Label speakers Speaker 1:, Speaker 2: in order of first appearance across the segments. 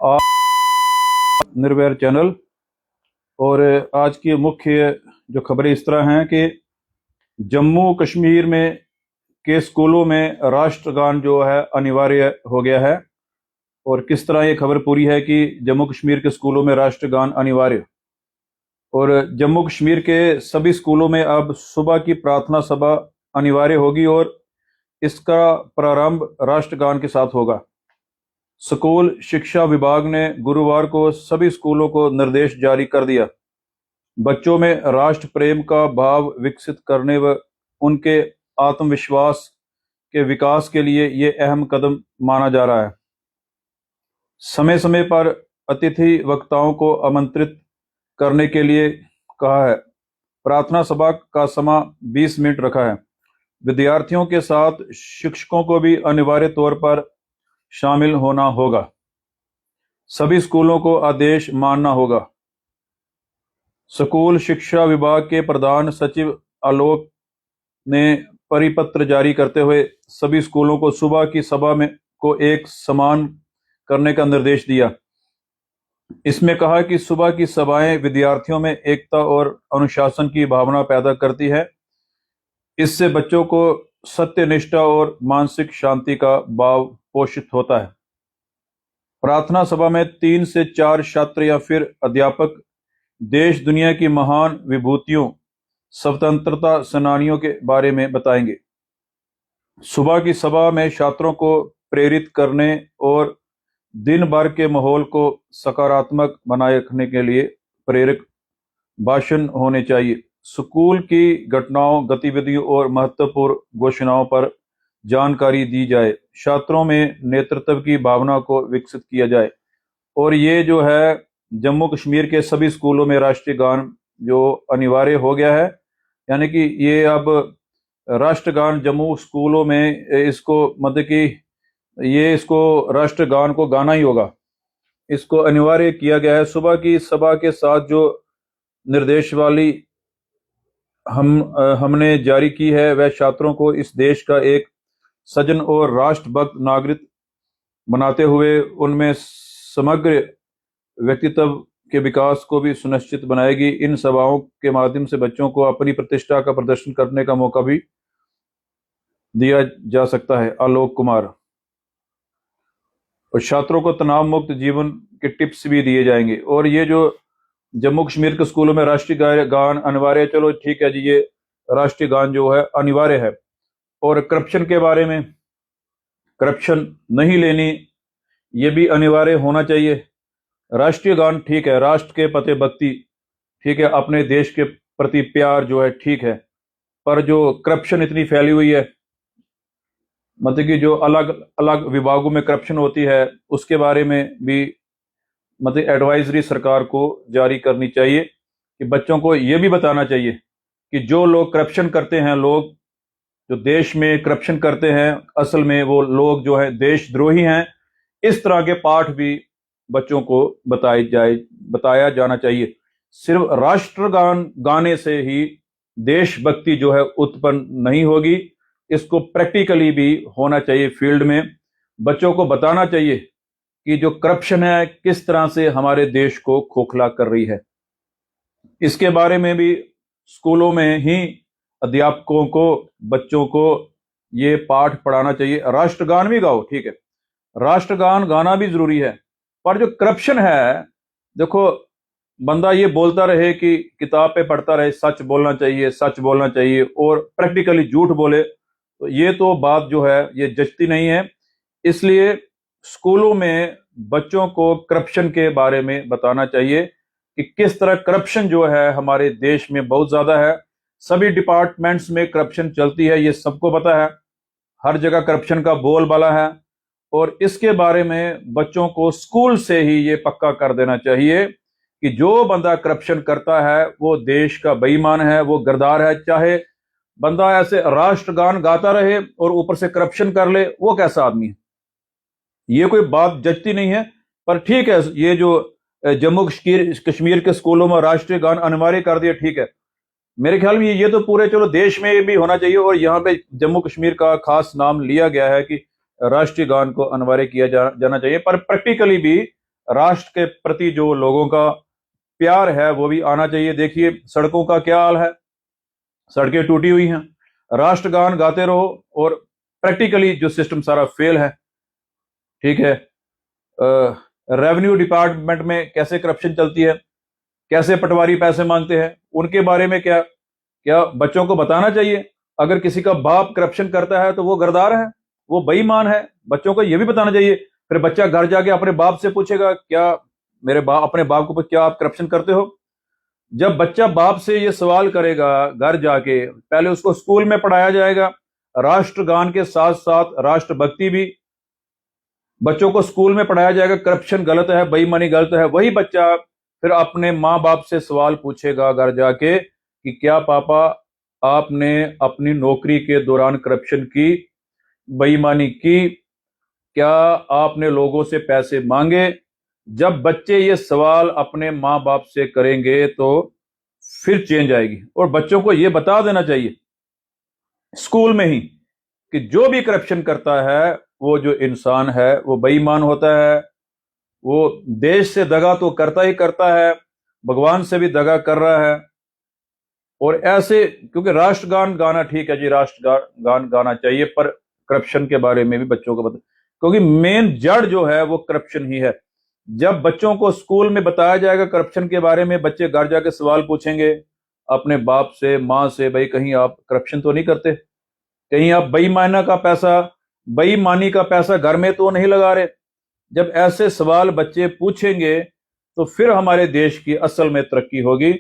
Speaker 1: आप निर्भय चैनल। और आज की मुख्य जो खबरें इस तरह हैं कि जम्मू कश्मीर में के स्कूलों में राष्ट्रगान जो है अनिवार्य हो गया है। और किस तरह ये खबर पूरी है कि जम्मू कश्मीर के स्कूलों में राष्ट्रगान अनिवार्य। और जम्मू कश्मीर के सभी स्कूलों में अब सुबह की प्रार्थना सभा अनिवार्य होगी और इसका प्रारंभ राष्ट्रगान के साथ होगा। स्कूल शिक्षा विभाग ने गुरुवार को सभी स्कूलों को निर्देश जारी कर दिया। बच्चों में राष्ट्र प्रेम का भाव विकसित करने व उनके आत्मविश्वास के विकास के लिए ये अहम कदम माना जा रहा है। समय समय पर अतिथि वक्ताओं को आमंत्रित करने के लिए कहा है। प्रार्थना सभा का समय 20 मिनट रखा है। विद्यार्थियों के साथ शिक्षकों को भी अनिवार्य तौर पर शामिल होना होगा। सभी स्कूलों को आदेश मानना होगा। स्कूल शिक्षा विभाग के प्रधान सचिव आलोक ने परिपत्र जारी करते हुए सभी स्कूलों को सुबह की सभा में को एक समान करने का निर्देश दिया। इसमें कहा कि सुबह की सभाएं विद्यार्थियों में एकता और अनुशासन की भावना पैदा करती है। इससे बच्चों को सत्यनिष्ठा और मानसिक शांति का भाव पोषित होता है। प्रार्थना सभा में 3 से 4 छात्र या फिर अध्यापक देश दुनिया की महान विभूतियों, स्वतंत्रता सेनानियों के बारे में बताएंगे। सुबह की सभा में छात्रों को प्रेरित करने और दिन भर के माहौल को सकारात्मक बनाए रखने के लिए प्रेरक भाषण होने चाहिए। स्कूल की घटनाओं, गतिविधियों और महत्वपूर्ण घोषणाओं पर जानकारी दी जाए। छात्रों में नेतृत्व की भावना को विकसित किया जाए। और ये जो है जम्मू कश्मीर के सभी स्कूलों में राष्ट्रीय गान जो अनिवार्य हो गया है, यानी कि ये अब राष्ट्रगान जम्मू स्कूलों में इसको मतलब कि ये इसको राष्ट्रगान को गाना ही होगा। इसको अनिवार्य किया गया है। सुबह की सभा के साथ जो निर्देशवाली हमने जारी की है वह छात्रों को इस देश का एक सजन और राष्ट्रभक्त नागरिक बनाते हुए उनमें समग्र व्यक्तित्व के विकास को भी सुनिश्चित बनाएगी। इन सभाओं के माध्यम से बच्चों को अपनी प्रतिष्ठा का प्रदर्शन करने का मौका भी दिया जा सकता है। आलोक कुमार। और छात्रों को तनाव मुक्त जीवन के टिप्स भी दिए जाएंगे। और ये जो जम्मू कश्मीर के स्कूलों में राष्ट्रीय गान अनिवार्य, चलो ठीक है जी, ये राष्ट्रीय गान जो है अनिवार्य है। और करप्शन के बारे में, करप्शन नहीं लेनी, ये भी अनिवार्य होना चाहिए। राष्ट्रीय गान ठीक है, राष्ट्र के प्रति भक्ति ठीक है, अपने देश के प्रति प्यार जो है ठीक है, पर जो करप्शन इतनी फैली हुई है, मतलब कि जो अलग अलग विभागों में करप्शन होती है, उसके बारे में भी मतलब एडवाइजरी सरकार को जारी करनी चाहिए कि बच्चों को यह भी बताना चाहिए कि जो लोग करप्शन करते हैं, लोग जो देश में करप्शन करते हैं, असल में वो लोग जो है देशद्रोही हैं। इस तरह के पाठ भी बच्चों को बताया जाना चाहिए। सिर्फ राष्ट्रगान गाने से ही देशभक्ति जो है उत्पन्न नहीं होगी, इसको प्रैक्टिकली भी होना चाहिए। फील्ड में बच्चों को बताना चाहिए कि जो करप्शन है किस तरह से हमारे देश को खोखला कर रही है। इसके बारे में भी स्कूलों में ही अध्यापकों को, बच्चों को ये पाठ पढ़ाना चाहिए। राष्ट्रगान भी गाओ, ठीक है, राष्ट्रगान गाना भी जरूरी है, पर जो करप्शन है, देखो बंदा ये बोलता रहे कि किताब पे पढ़ता रहे सच बोलना चाहिए, सच बोलना चाहिए, और प्रैक्टिकली झूठ बोले, तो ये तो बात जो है ये जचती नहीं है। इसलिए स्कूलों में बच्चों को करप्शन के बारे में बताना चाहिए कि किस तरह करप्शन जो है हमारे देश में बहुत ज्यादा है। सभी डिपार्टमेंट्स में करप्शन चलती है, ये सबको पता है, हर जगह करप्शन का बोलबाला है। और इसके बारे में बच्चों को स्कूल से ही ये पक्का कर देना चाहिए कि जो बंदा करप्शन करता है वो देश का बेईमान है, वो गद्दार है। चाहे बंदा ऐसे राष्ट्रगान गाता रहे और ऊपर से करप्शन कर ले, वो कैसा आदमी है? ये कोई बात जचती नहीं है। पर ठीक है, ये जो जम्मू कश्मीर के स्कूलों में राष्ट्रीय गान अनिवार्य कर दिया, ठीक है, मेरे ख्याल में ये तो पूरे चलो देश में भी होना चाहिए। और यहाँ पे जम्मू कश्मीर का खास नाम लिया गया है कि राष्ट्रीय गान को अनिवार्य किया जाना चाहिए। पर प्रैक्टिकली भी राष्ट्र के प्रति जो लोगों का प्यार है वो भी आना चाहिए। देखिए सड़कों का क्या हाल है, सड़कें टूटी हुई हैं, राष्ट्रगान गाते रहो और प्रैक्टिकली जो सिस्टम सारा फेल है। ठीक है, रेवेन्यू डिपार्टमेंट में कैसे करप्शन चलती है, कैसे पटवारी पैसे मांगते हैं, उनके बारे में क्या क्या बच्चों को बताना चाहिए। अगर किसी का बाप करप्शन करता है तो वो गरदार है, वो बेईमान है, बच्चों को यह भी बताना चाहिए। फिर बच्चा घर जाके अपने बाप से पूछेगा, क्या मेरे बाप, अपने बाप को, क्या आप करप्शन करते हो? जब बच्चा बाप से ये सवाल करेगा घर जाके, पहले उसको स्कूल में पढ़ाया जाएगा, राष्ट्रगान के साथ साथ राष्ट्रभक्ति भी बच्चों को स्कूल में पढ़ाया जाएगा। करप्शन गलत है, बेईमानी गलत है, वही बच्चा फिर अपने माँ बाप से सवाल पूछेगा घर जाके कि क्या पापा आपने अपनी नौकरी के दौरान करप्शन की, बेईमानी की, क्या आपने लोगों से पैसे मांगे? जब बच्चे ये सवाल अपने माँ बाप से करेंगे तो फिर चेंज आएगी। और बच्चों को ये बता देना चाहिए स्कूल में ही कि जो भी करप्शन करता है वो जो इंसान है वो बेईमान होता है, वो देश से दगा तो करता ही करता है, भगवान से भी दगा कर रहा है। और ऐसे, क्योंकि राष्ट्रगान गाना ठीक है जी, राष्ट्रगान गाना चाहिए, पर करप्शन के बारे में भी बच्चों को बता, क्योंकि मेन जड़ जो है वो करप्शन ही है। जब बच्चों को स्कूल में बताया जाएगा करप्शन के बारे में, बच्चे घर जाके सवाल पूछेंगे अपने बाप से, माँ से, भाई कहीं आप करप्शन तो नहीं करते, कहीं आप बेईमानी का पैसा घर में तो नहीं लगा रहे। जब ऐसे सवाल बच्चे पूछेंगे तो फिर हमारे देश की असल में तरक्की होगी।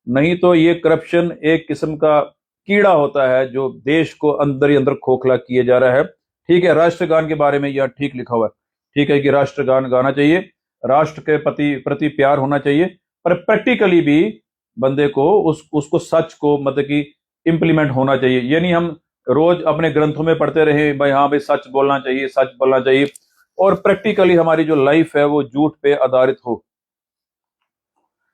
Speaker 1: नहीं तो ये करप्शन एक किस्म का कीड़ा होता है जो देश को अंदर ही अंदर खोखला किए जा रहा है। ठीक है, राष्ट्रगान के बारे में यह ठीक लिखा हुआ है, ठीक है कि राष्ट्रगान गाना चाहिए, राष्ट्र के प्रति प्यार होना चाहिए, पर प्रैक्टिकली भी बंदे को उसको सच को मतलब कि इंप्लीमेंट होना चाहिए। ये नहीं हम रोज अपने ग्रंथों में पढ़ते रहे भाई हाँ भाई सच बोलना चाहिए, सच बोलना चाहिए, और प्रैक्टिकली हमारी जो लाइफ है वो झूठ पे आधारित हो।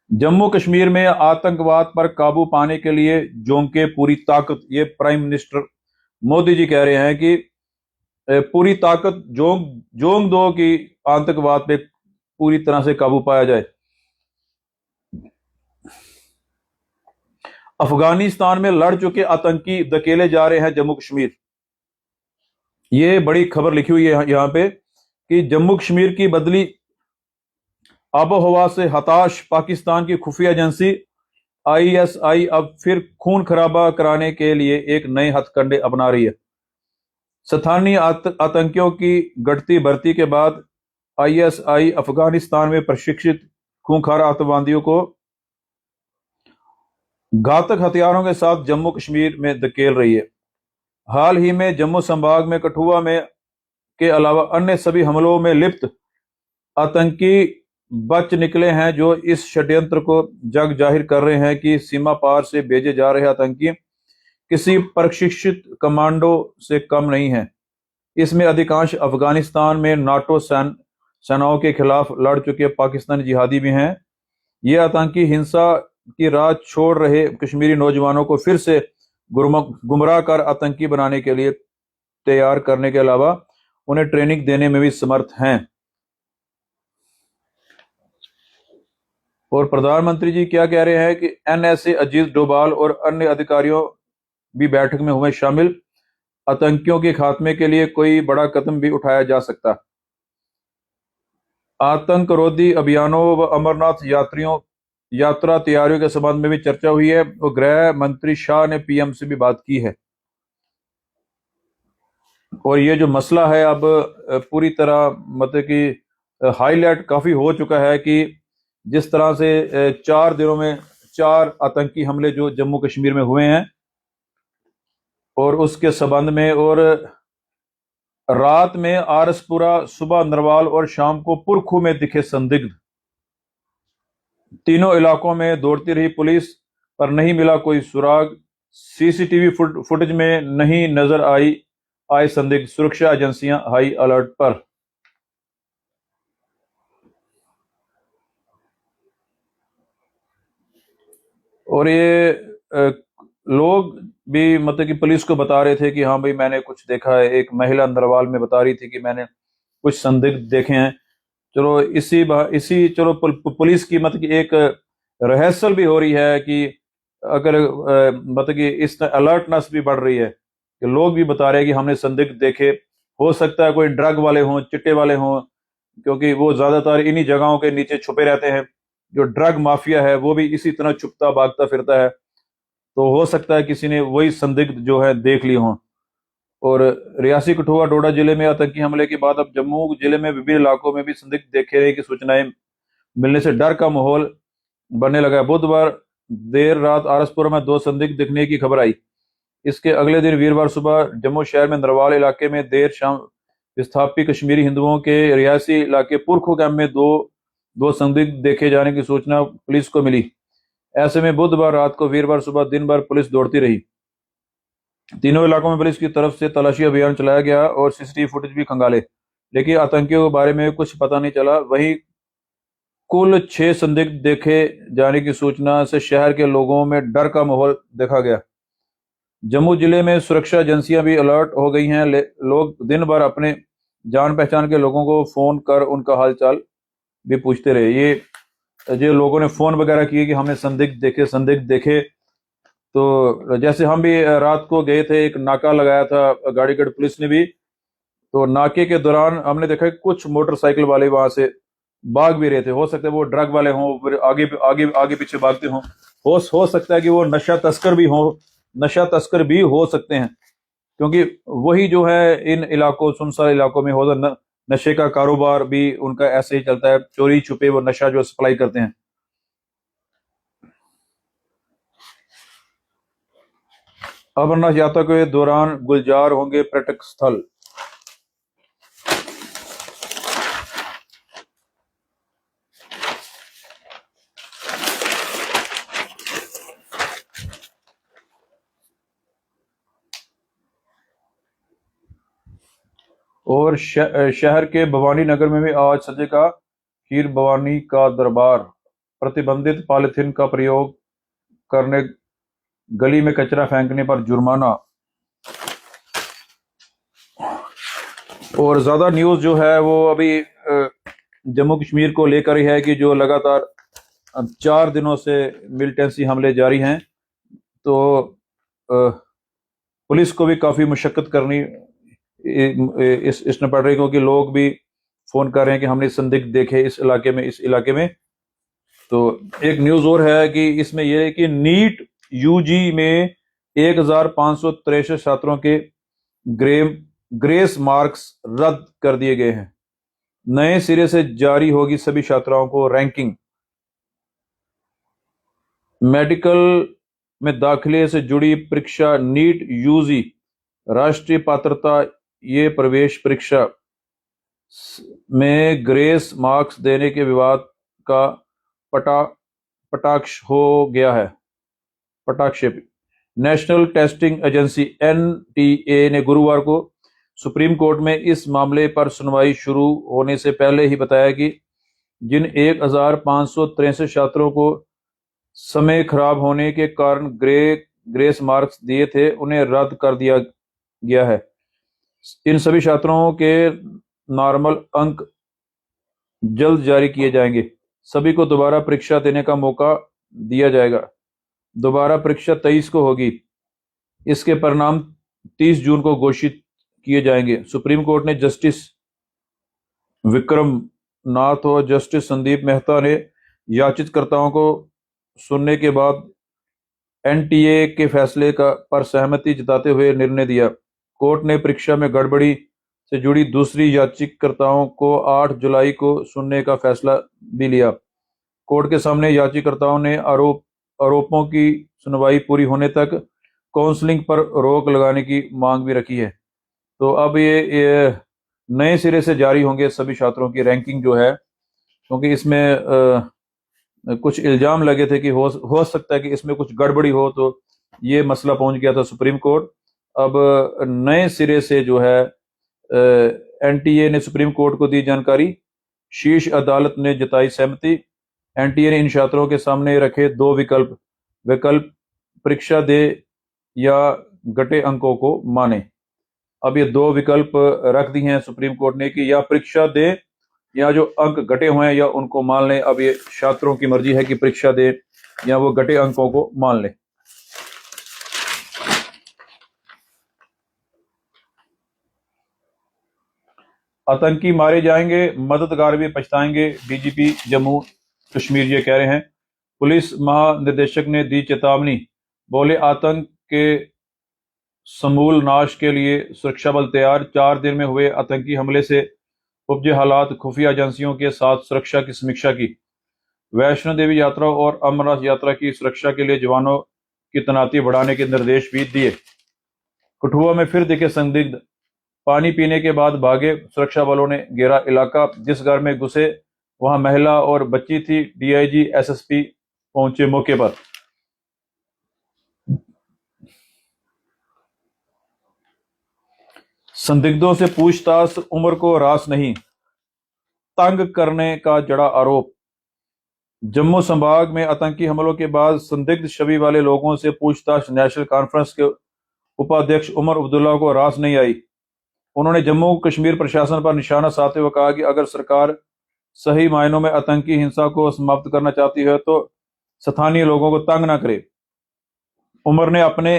Speaker 1: जम्मू कश्मीर में आतंकवाद पर काबू पाने के लिए जोंके पूरी ताकत, ये प्राइम मिनिस्टर मोदी जी कह रहे हैं कि पूरी ताकत जोंग दो कि आतंकवाद पे पूरी तरह से काबू पाया जाए। अफगानिस्तान में लड़ चुके आतंकी धकेले जा रहे हैं जम्मू कश्मीर। ये बड़ी खबर लिखी हुई है यहां पे कि जम्मू कश्मीर की बदली आबोहवा से हताश पाकिस्तान की खुफिया एजेंसी आईएसआई अब फिर खून खराबा कराने के लिए एक नए हथकंडे अपना रही है। स्थानीय आतंकियों की घटती भर्ती के बाद आईएसआई अफगानिस्तान में प्रशिक्षित खूंखार आतंकवादियों को घातक हथियारों के साथ जम्मू कश्मीर में धकेल रही है। हाल ही में जम्मू संभाग में कठुआ में के अलावा अन्य सभी हमलों में लिप्त आतंकी बच निकले हैं, जो इस षड्यंत्र को जग जाहिर कर रहे हैं कि सीमा पार से भेजे जा रहे आतंकी किसी प्रशिक्षित कमांडो से कम नहीं है। इसमें अधिकांश अफगानिस्तान में नाटो सेनाओं के खिलाफ लड़ चुके पाकिस्तानी जिहादी भी हैं। ये आतंकी हिंसा की राह छोड़ रहे कश्मीरी नौजवानों को फिर से गुमराह कर आतंकी बनाने के लिए तैयार करने के अलावा उन्हें ट्रेनिंग देने में भी समर्थ हैं। और प्रधानमंत्री जी क्या कह रहे हैं कि एनएसए अजीत डोभाल और अन्य अधिकारियों भी बैठक में हुए शामिल। आतंकियों के खात्मे के लिए कोई बड़ा कदम भी उठाया जा सकता। आतंकरोधी अभियानों व अमरनाथ यात्रा तैयारियों के संबंध में भी चर्चा हुई है और गृह मंत्री शाह ने पीएम से भी बात की है। और ये जो मसला है अब पूरी तरह मतलब कि हाईलाइट काफी हो चुका है कि जिस तरह से 4 दिनों में 4 आतंकी हमले जो जम्मू कश्मीर में हुए हैं, और उसके संबंध में, और रात में आरसपुरा, सुबह नरवाल और शाम को पुरखू में दिखे संदिग्ध। तीनों इलाकों में दौड़ती रही पुलिस पर नहीं मिला कोई सुराग। सीसीटीवी फुटेज में नहीं नजर आए संदिग्ध। सुरक्षा एजेंसियां हाई अलर्ट पर। और ये लोग भी मतलब कि पुलिस को बता रहे थे कि हाँ भाई मैंने कुछ देखा है। एक महिला नरवाल में बता रही थी कि मैंने कुछ संदिग्ध देखे हैं। चलो इसी चलो पुलिस की मतलब कि एक रिहर्सल भी हो रही है कि अगर मतलब कि इस अलर्टनेस भी बढ़ रही है कि लोग भी बता रहे हैं कि हमने संदिग्ध देखे। हो सकता है कोई ड्रग वाले हों, चिट्टे वाले हों, क्योंकि वो ज्यादातर इन्हीं जगहों के नीचे छुपे रहते हैं। जो ड्रग माफिया है वो भी इसी तरह छुपता भागता फिरता है। तो हो सकता है किसी ने वही संदिग्ध जो है देख ली हों। और रियासी, कठुआ, डोडा जिले में आतंकी हमले के बाद अब जम्मू जिले में विभिन्न इलाकों में भी संदिग्ध देखे गए की सूचनाएं मिलने से डर का माहौल बनने लगा है। बुधवार देर रात आरसपुर में दो संदिग्ध दिखने की खबर आई। इसके अगले दिन वीरवार सुबह जम्मू शहर में नरवाल इलाके में देर शाम विस्थापित कश्मीरी हिंदुओं के रियासी इलाके पुरखो कैंप में दो दो संदिग्ध देखे जाने की सूचना पुलिस को मिली। ऐसे में बुधवार रात को वीरवार सुबह दिन भर पुलिस दौड़ती रही। तीनों इलाकों में पुलिस की तरफ से तलाशी अभियान चलाया गया और सीसीटीवी फुटेज भी खंगाले, लेकिन आतंकियों के बारे में कुछ पता नहीं चला। वहीं कुल 6 संदिग्ध देखे जाने की सूचना से शहर के लोगों में डर का माहौल देखा गया। जम्मू जिले में सुरक्षा एजेंसियां भी अलर्ट हो गई हैं। लोग दिन भर अपने जान पहचान के लोगों को फोन कर उनका हालचाल भी पूछते रहे। ये जो लोगों ने फोन वगैरह किए कि हमने संदिग्ध देखे। तो जैसे हम भी रात को गए थे, एक नाका लगाया था गाड़ीगढ़ पुलिस ने भी। तो नाके के दौरान हमने देखा कि कुछ मोटरसाइकिल वाले वहां से भाग भी रहे थे। हो सकता है वो ड्रग वाले हों, फिर आगे आगे आगे पीछे भागते हों। हो सकता है कि वो नशा तस्कर भी हो सकते हैं, क्योंकि वही जो है इन इलाकों, सुनसान इलाकों में हो नशे का कारोबार भी उनका ऐसे ही चलता है। चोरी छुपे वो नशा जो सप्लाई करते हैं। अमरनाथ यात्रा के दौरान गुलजार होंगे पर्यटक स्थल। और शहर के भवानी नगर में भी आज सजेगा खीर भवानी का दरबार। प्रतिबंधित पॉलिथीन का प्रयोग करने, गली में कचरा फेंकने पर जुर्माना। और ज्यादा न्यूज जो है वो अभी जम्मू कश्मीर को लेकर ही है कि जो लगातार 4 दिनों से मिलिटेंसी हमले जारी हैं। तो पुलिस को भी काफी मुशक्कत करनी इसमें पड़ रही, क्योंकि लोग भी फोन कर रहे हैं कि हमने संदिग्ध देखे इस इलाके में। तो एक न्यूज और है कि इसमें यह है कि नीट यूजी में 1563 छात्रों के ग्रेस मार्क्स रद्द कर दिए गए हैं। नए सिरे से जारी होगी सभी छात्राओं को रैंकिंग। मेडिकल में दाखिले से जुड़ी परीक्षा नीट यूजी राष्ट्रीय पात्रता ये प्रवेश परीक्षा में ग्रेस मार्क्स देने के विवाद का पटाक्ष हो गया है। पटाक्षेप नेशनल टेस्टिंग एजेंसी एनटीए ने गुरुवार को सुप्रीम कोर्ट में इस मामले पर सुनवाई शुरू होने से पहले ही बताया कि जिन 1563 छात्रों को समय खराब होने के कारण ग्रेस मार्क्स दिए थे उन्हें रद्द कर दिया गया है। इन सभी छात्रों के नॉर्मल अंक जल्द जारी किए जाएंगे। सभी को दोबारा परीक्षा देने का मौका दिया जाएगा। दोबारा परीक्षा 23 को होगी। इसके परिणाम 30 जून को घोषित किए जाएंगे। सुप्रीम कोर्ट ने जस्टिस विक्रम नाथ और जस्टिस संदीप मेहता ने याचितकर्ताओं को सुनने के बाद एनटीए के फैसले पर सहमति जताते हुए निर्णय दिया। कोर्ट ने परीक्षा में गड़बड़ी से जुड़ी दूसरी याचिकाकर्ताओं को 8 जुलाई को सुनने का फैसला भी लिया। कोर्ट के सामने याचिकाकर्ताओं ने आरोपों की सुनवाई पूरी होने तक काउंसलिंग पर रोक लगाने की मांग भी रखी है। तो अब ये नए सिरे से जारी होंगे सभी छात्रों की रैंकिंग जो है, क्योंकि इसमें कुछ इल्जाम लगे थे कि हो सकता है कि इसमें कुछ गड़बड़ी हो। तो ये मसला पहुंच गया था सुप्रीम कोर्ट। अब नए सिरे से जो है एनटीए ने सुप्रीम कोर्ट को दी जानकारी। शीर्ष अदालत ने जताई सहमति। एनटीए ने इन छात्रों के सामने रखे 2 विकल्प परीक्षा दे या घटे अंकों को माने। अब ये 2 विकल्प रख दिए हैं सुप्रीम कोर्ट ने कि या परीक्षा दे या जो अंक घटे हुए हैं या उनको मान लें। अब ये छात्रों की मर्जी है कि परीक्षा दे या वो घटे अंकों को मान लें। आतंकी मारे जाएंगे, मददगार भी पछताएंगे, डीजीपी जम्मू कश्मीर ये कह रहे हैं। पुलिस महानिदेशक ने दी चेतावनी, बोले आतंक के समूल नाश के लिए सुरक्षा बल तैयार। 4 दिन में हुए आतंकी हमले से उपजे हालात, खुफिया एजेंसियों के साथ सुरक्षा की समीक्षा की। वैष्णो देवी यात्रा और अमरनाथ यात्रा की सुरक्षा के लिए जवानों की तैनाती बढ़ाने के निर्देश भी दिए। कठुआ में फिर दिखे संदिग्ध, पानी पीने के बाद भागे, सुरक्षा बलों ने घेरा इलाका। जिस घर में घुसे वहां महिला और बच्ची थी। डीआईजी एसएसपी पहुंचे मौके पर। संदिग्धों से पूछताछ, उम्र को रास नहीं, तंग करने का जड़ा आरोप। जम्मू संभाग में आतंकी हमलों के बाद संदिग्ध छवि वाले लोगों से पूछताछ नेशनल कॉन्फ्रेंस के उपाध्यक्ष उमर अब्दुल्ला को रास नहीं आई। उन्होंने जम्मू कश्मीर प्रशासन पर निशाना साधते हुए कहा कि अगर सरकार सही मायनों में आतंकी हिंसा को समाप्त करना चाहती है तो स्थानीय लोगों को तंग न करे। उमर ने अपने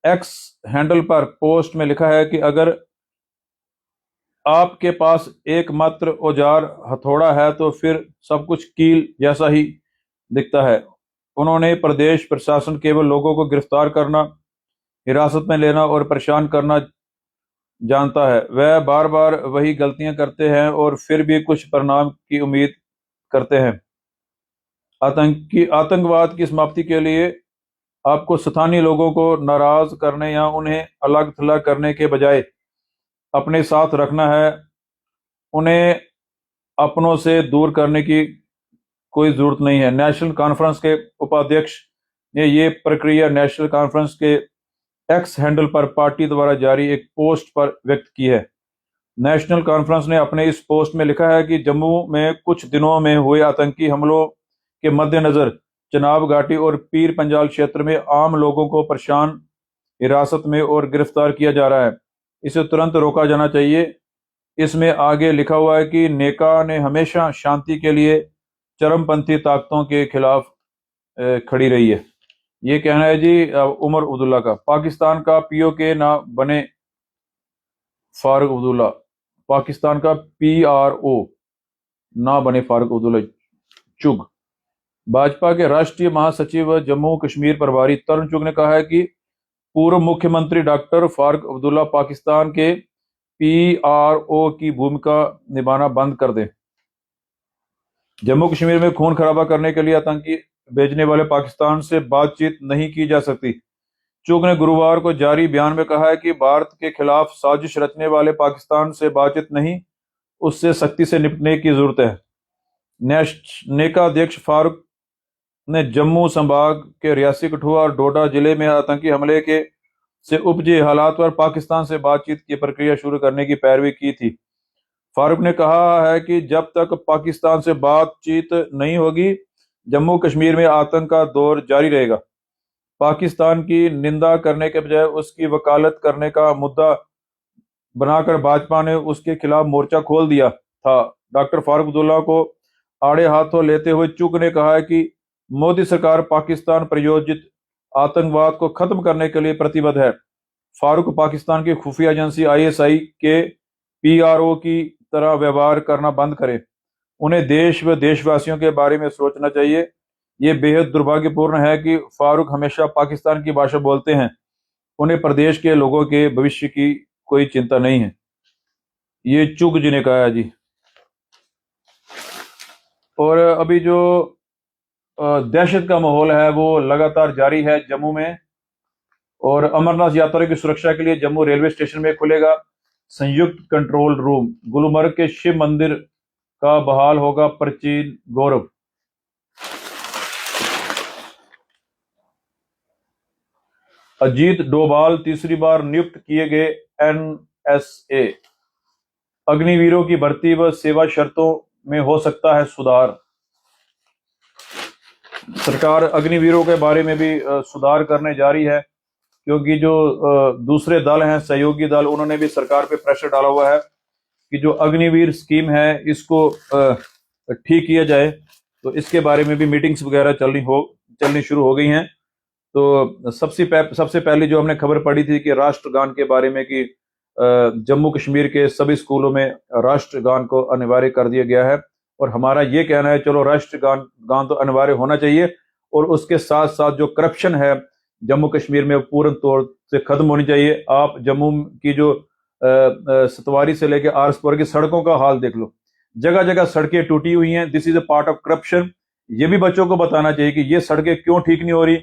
Speaker 1: एक्स हैंडल पर पोस्ट में लिखा है कि अगर आपके पास एकमात्र औजार हथौड़ा है तो फिर सब कुछ कील जैसा ही दिखता है। उन्होंने प्रदेश प्रशासन केवल लोगों को गिरफ्तार करना, हिरासत में लेना और परेशान करना जानता है। वह बार बार वही गलतियां करते हैं और फिर भी कुछ परिणाम की उम्मीद करते हैं। आतंकवाद की समाप्ति के लिए आपको स्थानीय लोगों को नाराज करने या उन्हें अलग थलग करने के बजाय अपने साथ रखना है। उन्हें अपनों से दूर करने की कोई जरूरत नहीं है। नेशनल कॉन्फ्रेंस के उपाध्यक्ष ने ये प्रक्रिया नेशनल कॉन्फ्रेंस के एक्स हैंडल पर पार्टी द्वारा जारी एक पोस्ट पर व्यक्त की है। नेशनल कॉन्फ्रेंस ने अपने इस पोस्ट में लिखा है कि जम्मू में कुछ दिनों में हुए आतंकी हमलों के मद्देनजर चनाब घाटी और पीर पंजाल क्षेत्र में आम लोगों को परेशान, हिरासत में और गिरफ्तार किया जा रहा है। इसे तुरंत रोका जाना चाहिए। इसमें आगे लिखा हुआ है कि नेका ने हमेशा शांति के लिए चरमपंथी ताकतों के खिलाफ खड़ी रही है। ये कहना है जी उमर अब्दुल्ला का। पाकिस्तान का पीओके ना बने फारूक अब्दुल्ला, पाकिस्तान का पीआरओ ना बने फारूक अब्दुल्ला चुग। भाजपा के राष्ट्रीय महासचिव जम्मू कश्मीर प्रभारी तरुण चुग ने कहा है कि पूर्व मुख्यमंत्री डॉक्टर फारूक अब्दुल्ला पाकिस्तान के पीआरओ की भूमिका निभाना बंद कर दें। जम्मू कश्मीर में खून खराबा करने के लिए आतंकी भेजने वाले पाकिस्तान से बातचीत नहीं की जा सकती। चुग ने गुरुवार को जारी बयान में कहा है कि भारत के खिलाफ साजिश रचने वाले पाकिस्तान से बातचीत नहीं, उससे सख्ती से निपटने की जरूरत है। नेका अध्यक्ष फारूक ने जम्मू संभाग के रियासी, कठुआ और डोडा जिले में आतंकी हमले के से उपजे हालात पर पाकिस्तान से बातचीत की प्रक्रिया शुरू करने की पैरवी की थी। फारूक ने कहा है कि जब तक पाकिस्तान से बातचीत नहीं होगी, जम्मू कश्मीर में आतंक का दौर जारी रहेगा। पाकिस्तान की निंदा करने के बजाय उसकी वकालत करने का मुद्दा बनाकर भाजपा ने उसके खिलाफ मोर्चा खोल दिया था। डॉक्टर फारूक अब्दुल्ला को आड़े हाथों लेते हुए चुग ने कहा है कि मोदी सरकार पाकिस्तान प्रायोजित आतंकवाद को खत्म करने के लिए प्रतिबद्ध है। फारूक पाकिस्तान की खुफिया एजेंसी आईएसआई के पीआरओ की तरह व्यवहार करना बंद करें। उन्हें देश व देशवासियों के बारे में सोचना चाहिए। ये बेहद दुर्भाग्यपूर्ण है कि फारूक हमेशा पाकिस्तान की भाषा बोलते हैं। उन्हें प्रदेश के लोगों के भविष्य की कोई चिंता नहीं है। ये चुग जी ने कहा है जी। और अभी जो दहशत का माहौल है वो लगातार जारी है जम्मू में। और अमरनाथ यात्रा की सुरक्षा के लिए जम्मू रेलवे स्टेशन में खुलेगा संयुक्त कंट्रोल रूम। गुलमर्ग के शिव मंदिर का बहाल होगा प्राचीन गौरव। अजीत डोभाल तीसरी बार नियुक्त किए गए एनएसए। अग्निवीरों की भर्ती व सेवा शर्तों में हो सकता है सुधार। सरकार अग्निवीरों के बारे में भी सुधार करने जा रही है, क्योंकि जो दूसरे दल हैं, सहयोगी दल, उन्होंने भी सरकार पे प्रेशर डाला हुआ है कि जो अग्निवीर स्कीम है इसको ठीक किया जाए। तो इसके बारे में भी मीटिंग्स वगैरह चलनी शुरू हो गई हैं। तो सबसे पहले जो हमने खबर पढ़ी थी कि राष्ट्रगान के बारे में कि जम्मू कश्मीर के सभी स्कूलों में राष्ट्रगान को अनिवार्य कर दिया गया है। और हमारा ये कहना है चलो राष्ट्रगान तो अनिवार्य होना चाहिए, और उसके साथ साथ जो करप्शन है जम्मू कश्मीर में पूर्ण तौर से खत्म होनी चाहिए। आप जम्मू की जो सतवारी से लेकर आरसपुर की सड़कों का हाल देख लो, जगह जगह सड़कें टूटी हुई हैं। This is a part of corruption. ये भी बच्चों को बताना चाहिए कि ये सड़कें क्यों ठीक नहीं हो रही,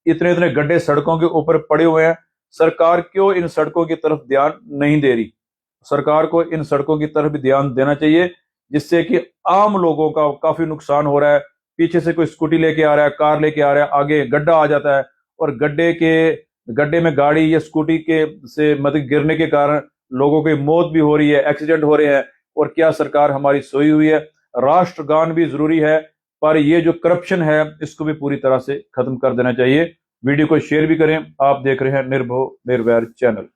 Speaker 1: इतने इतने गड्ढे सड़कों के ऊपर पड़े हुए हैं। सरकार क्यों इन सड़कों की तरफ ध्यान नहीं दे रही? सरकार को इन सड़कों की तरफ भी ध्यान देना चाहिए, जिससे कि आम लोगों का काफी नुकसान हो रहा है। पीछे से कोई स्कूटी लेके आ रहा है, कार लेके आ रहा है, आगे गड्ढा आ जाता है और गड्ढे में गाड़ी या स्कूटी के से मतलब गिरने के कारण लोगों की मौत भी हो रही है, एक्सीडेंट हो रहे हैं। और क्या सरकार हमारी सोई हुई है? राष्ट्रगान भी जरूरी है, पर ये जो करप्शन है इसको भी पूरी तरह से खत्म कर देना चाहिए। वीडियो को शेयर भी करें। आप देख रहे हैं निर्भो निर्वैर चैनल।